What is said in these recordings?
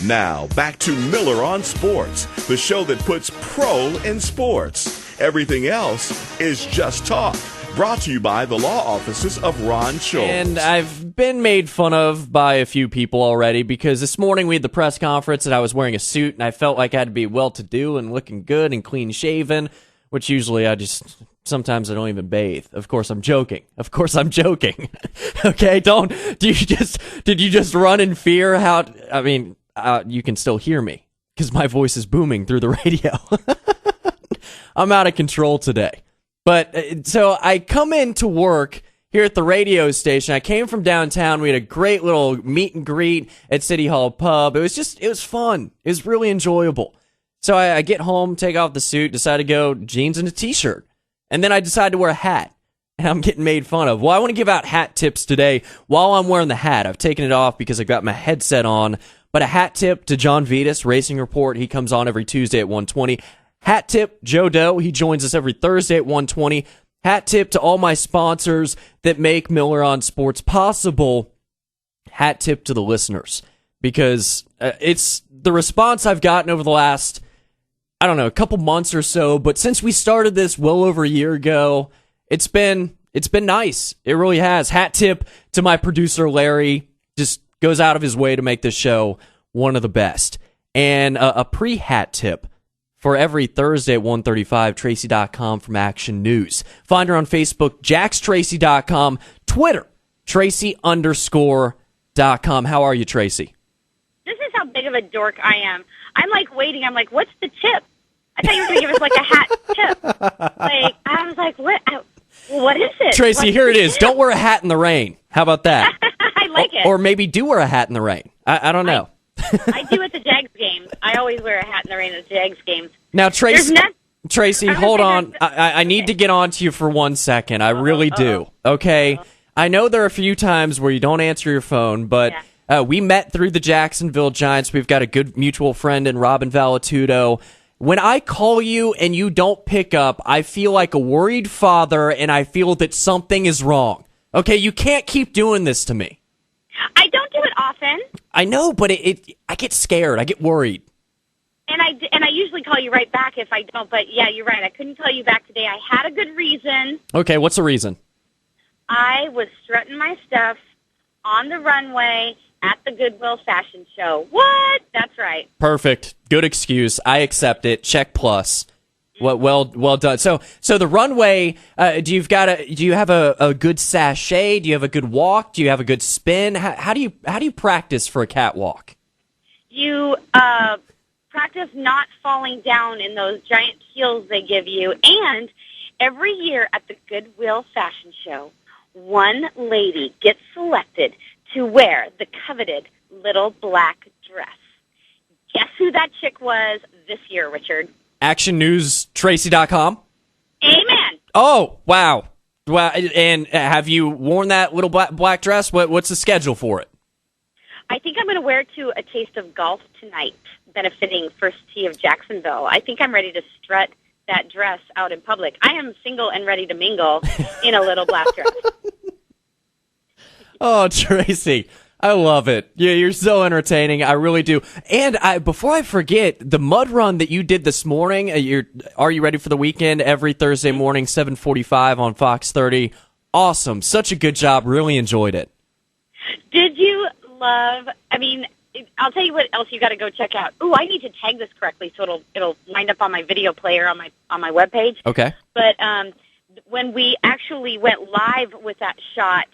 Now, back to Miller on Sports, the show that puts pro in sports. Everything else is just talk. Brought to you by the law offices of Ron Schultz. And I've been made fun of by a few people already because this morning we had the press conference and I was wearing a suit and I felt like I had to be well-to-do and looking good and clean-shaven, which usually sometimes I don't even bathe. Of course, I'm joking. Okay, did you just run in fear? You can still hear me because my voice is booming through the radio. I'm out of control today. But so I come into work here at the radio station. I came from downtown. We had a great little meet and greet at City Hall Pub. It was fun. It was really enjoyable. So I get home, take off the suit, decide to go jeans and a t-shirt. And then I decide to wear a hat. And I'm getting made fun of. Well, I want to give out hat tips today while I'm wearing the hat. I've taken it off because I've got my headset on. But a hat tip to John Vitas, Racing Report. He comes on every Tuesday at 1:20. Hat tip, Joe Doe. He joins us every Thursday at 1:20. Hat tip to all my sponsors that make Miller on Sports possible. Hat tip to the listeners. Because it's the response I've gotten over the last, a couple months or so. But since we started this well over a year ago, it's been nice. It really has. Hat tip to my producer, Larry. Just goes out of his way to make this show one of the best. And a pre-hat tip. For every Thursday at 1:35, Tracy.com from Action News. Find her on Facebook, JaxTracy.com. Twitter, Tracy_.com. How are you, Tracy? This is how big of a dork I am. I'm waiting. I'm what's the tip? I thought you were going to give us a hat tip. I was what? What is it? Tracy, What's here it the is. tip? Don't wear a hat in the rain. How about that? I like it. Or maybe do wear a hat in the rain. I don't know. I do at the Jags games. I always wear a hat in the rain at the Jags games. Now, Tracy, hold on. I need to get on to you for 1 second. I really do. Okay? I know there are a few times where you don't answer your phone, but we met through the Jacksonville Giants. We've got a good mutual friend in Robin Valitudo. When I call you and you don't pick up, I feel like a worried father, and I feel that something is wrong. Okay? You can't keep doing this to me. I don't do it often. I know, but I get scared. I get worried. And I usually call you right back if I don't. But, yeah, you're right. I couldn't call you back today. I had a good reason. Okay, what's the reason? I was strutting my stuff on the runway at the Goodwill Fashion Show. What? That's right. Perfect. Good excuse. I accept it. Check plus. Well done. So the runway. Do you have a good sachet? Do you have a good walk? Do you have a good spin? How do you practice for a catwalk? You practice not falling down in those giant heels they give you. And every year at the Goodwill Fashion Show, one lady gets selected to wear the coveted little black dress. Guess who that chick was this year, Richard? ActionNewsTracy.com? Amen. Oh, wow. And have you worn that little black dress? What's the schedule for it? I think I'm going to wear it to a taste of golf tonight, benefiting First Tee of Jacksonville. I think I'm ready to strut that dress out in public. I am single and ready to mingle in a little black dress. Oh, Tracy, I love it. You're so entertaining. I really do. And before I forget, the mud run that you did this morning, Are You Ready for the Weekend? Every Thursday morning, 7:45 on Fox 30. Awesome. Such a good job. Really enjoyed it. Did you love, I'll tell you what else you got to go check out. Ooh, I need to tag this correctly so it'll wind up on my video player on my webpage. Okay. But when we actually went live with that shot,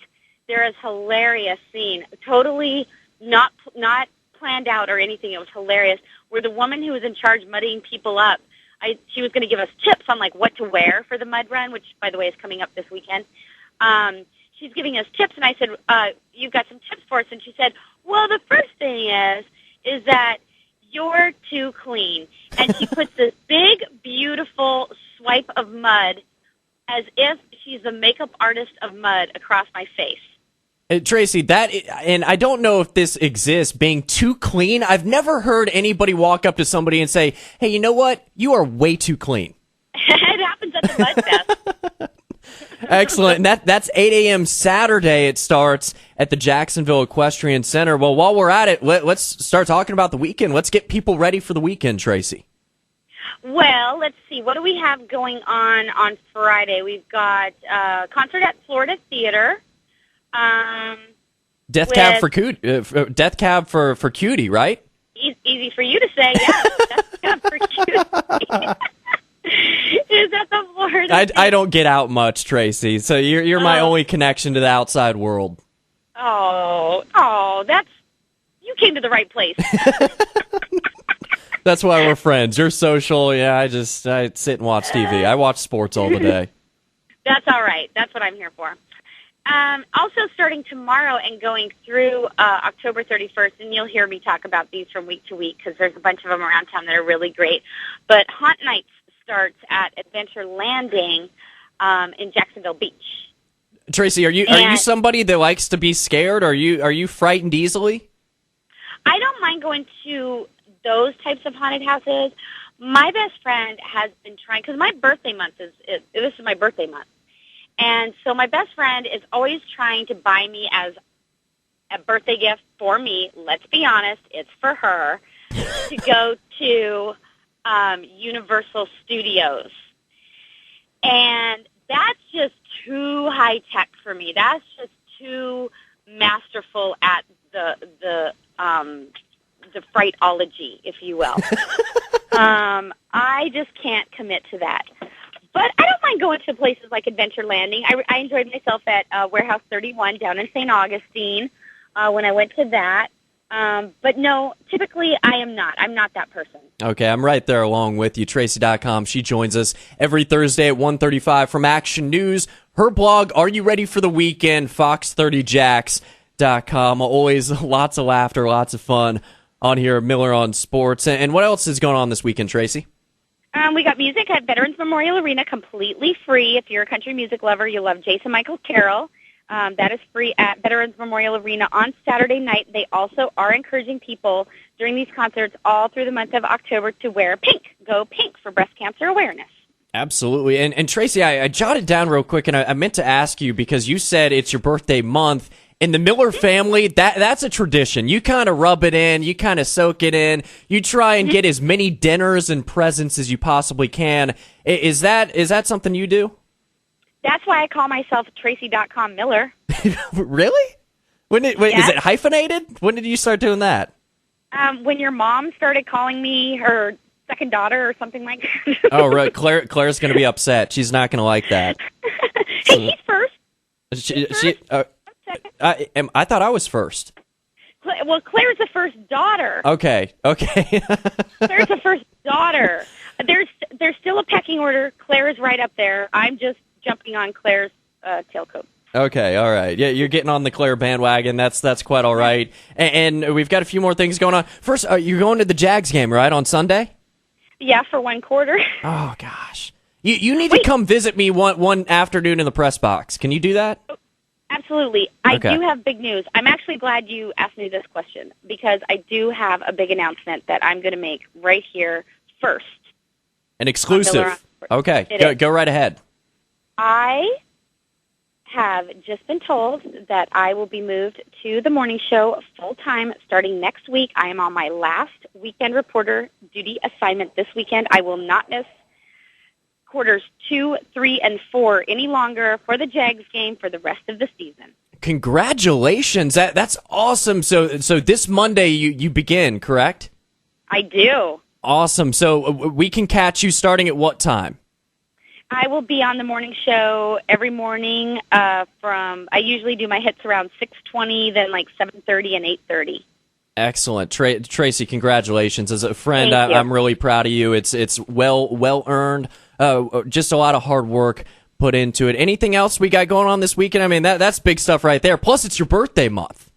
there is a hilarious scene, totally not planned out or anything. It was hilarious. Where the woman who was in charge muddying people up, she was going to give us tips on what to wear for the mud run, which by the way is coming up this weekend. She's giving us tips, and I said, "You've got some tips for us." And she said, "Well, the first thing is that you're too clean." And she puts this big, beautiful swipe of mud, as if she's the makeup artist of mud, across my face. Tracy, and I don't know if this exists, being too clean. I've never heard anybody walk up to somebody and say, "Hey, you know what? You are way too clean." It happens at the Mud Fest. Excellent. And that's 8 a.m. Saturday. It starts at the Jacksonville Equestrian Center. Well, while we're at it, let's start talking about the weekend. Let's get people ready for the weekend, Tracy. Well, let's see. What do we have going on Friday? We've got a concert at Florida Theater. Death Cab for Cutie, right? Easy for you to say, yeah. Death Cab for Cutie. Is that the Florida? I don't get out much, Tracy. So you're my only connection to the outside world. Oh, you came to the right place. That's why we're friends. You're social. Yeah, I sit and watch TV. I watch sports all the day. That's all right. That's what I'm here for. Also, starting tomorrow and going through October 31st, and you'll hear me talk about these from week to week because there's a bunch of them around town that are really great. But Haunt Nights starts at Adventure Landing in Jacksonville Beach. Tracy, are you somebody that likes to be scared? Are you frightened easily? I don't mind going to those types of haunted houses. My best friend has been trying, because my birthday month this is my birthday month. And so my best friend is always trying to buy me as a birthday gift for me. Let's be honest, it's for her, to go to Universal Studios. And that's just too high tech for me. That's just too masterful at the frightology, if you will. I just can't commit to that. But I don't mind going to places like Adventure Landing. I enjoyed myself at Warehouse 31 down in St. Augustine when I went to that. But no, typically I am not. I'm not that person. Okay, I'm right there along with you. Tracy.com. She joins us every Thursday at 1:35 from Action News. Her blog, Are You Ready for the Weekend? Fox30Jacks.com. Always lots of laughter, lots of fun on here at Miller on Sports. And what else is going on this weekend, Tracy? We got music at Veterans Memorial Arena, completely free. If you're a country music lover, you'll love Jason Michael Carroll. That is free at Veterans Memorial Arena on Saturday night. They also are encouraging people during these concerts all through the month of October to wear pink. Go pink for breast cancer awareness. Absolutely. And Tracy, I jotted down real quick, and I meant to ask you, because you said it's your birthday month. In the Miller family, that's a tradition. You kind of rub it in, you kind of soak it in, you try and get as many dinners and presents as you possibly can. Is that something you do? That's why I call myself Tracy.com Miller. Really? Yes. Is it hyphenated? When did you start doing that? When your mom started calling me her second daughter or something like that. Oh, right. Claire's going to be upset. She's not going to like that. Hey, he's first. I thought I was first. Well, Claire's the first daughter. Okay. Claire's the first daughter. There's still a pecking order. Claire is right up there. I'm just jumping on Claire's tailcoat. Okay, all right. Yeah, you're getting on the Claire bandwagon. That's quite all right. And we've got a few more things going on. First, you're going to the Jags game, right, on Sunday? Yeah, for one quarter. Oh, gosh. You need to come visit me one afternoon in the press box. Can you do that? Absolutely. I do have big news. I'm actually glad you asked me this question, because I do have a big announcement that I'm going to make right here first. An exclusive. Okay, go right ahead. I have just been told that I will be moved to the morning show full-time starting next week. I am on my last weekend reporter duty assignment this weekend. I will not miss quarters 2, 3, and 4 any longer for the Jags game for the rest of the season. Congratulations. That's awesome. So this Monday you begin, correct? I do. Awesome. So we can catch you starting at what time? I will be on the morning show every morning I usually do my hits around 6:20, then like 7:30 and 8:30. Excellent. Tracy, congratulations. As a friend, Thank you. I'm really proud of you. It's well earned. Just a lot of hard work put into it. Anything else we got going on this weekend? I mean, that's big stuff right there. Plus, it's your birthday month.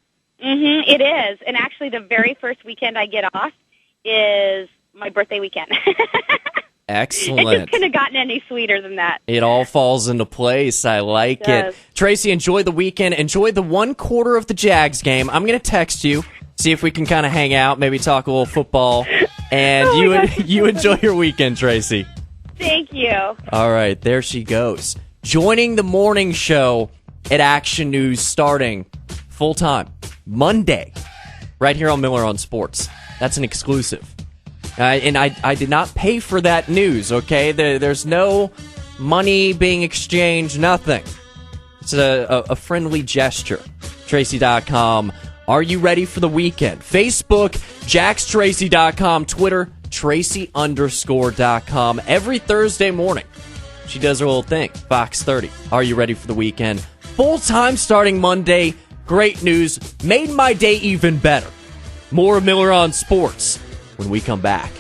Mm-hmm, it is. And actually, the very first weekend I get off is my birthday weekend. Excellent. It just couldn't have gotten any sweeter than that. It all falls into place. I like it. Tracy, enjoy the weekend. Enjoy the one quarter of the Jags game. I'm going to text you, see if we can kind of hang out, maybe talk a little football. And you enjoy your weekend, Tracy. Thank you. All right, there she goes. joining the morning show at Action News starting full-time Monday, right here on Miller on Sports. That's an exclusive. And I did not pay for that news, okay? There's no money being exchanged, nothing. It's a friendly gesture. Tracy.com. Are you ready for the weekend? Facebook, JaxTracy.com. Twitter, Tracy_.com. Every Thursday morning, she does her little thing. Fox 30. Are you ready for the weekend? Full time starting Monday. Great news. Made my day even better. More Miller on Sports when we come back.